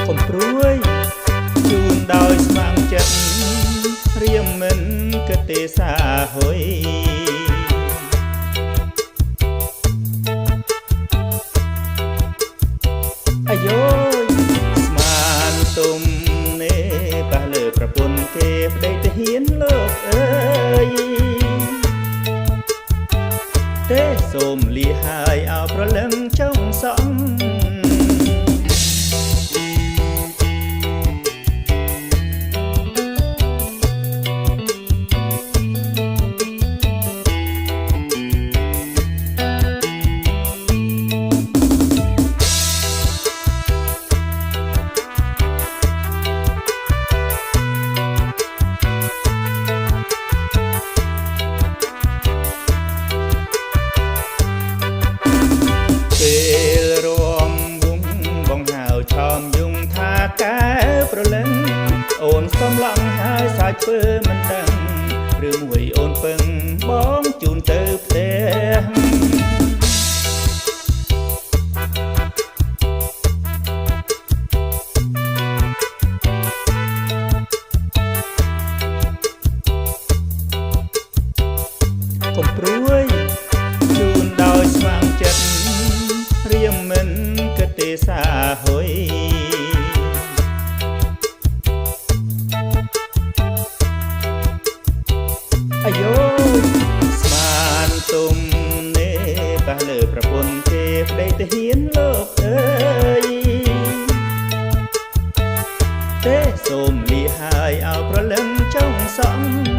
កុំព្រួយជូនដោយស្ម័គ្រចិត្តរៀមមិនគិតទេសាហុយអាយយស្មានទុំនេប៉ះលើប្រពន្ធគេប្តីទៅហ៊ានលោកអើយទេសូមលាហើយអោប្រលឹងចុងសងពេលរំវងបងហៅឆោមយងថាកែប្រលឹងអូនសំឡងហើយសាច់ធ្វើមិនដឹងឬមួយអូនពឹងបងជូនទៅផ្ទះកុំព្រួយជូនដោយស្ម័គ្រចិត្តរៀមមិនគិតទេសាហុយអាយយស្មានទុំនេប៉ះលើប្រពន្ធគេប្តីទៅហ៊ានលោកអើយទេសូមលាហើយអោប្រលឹងចុងសង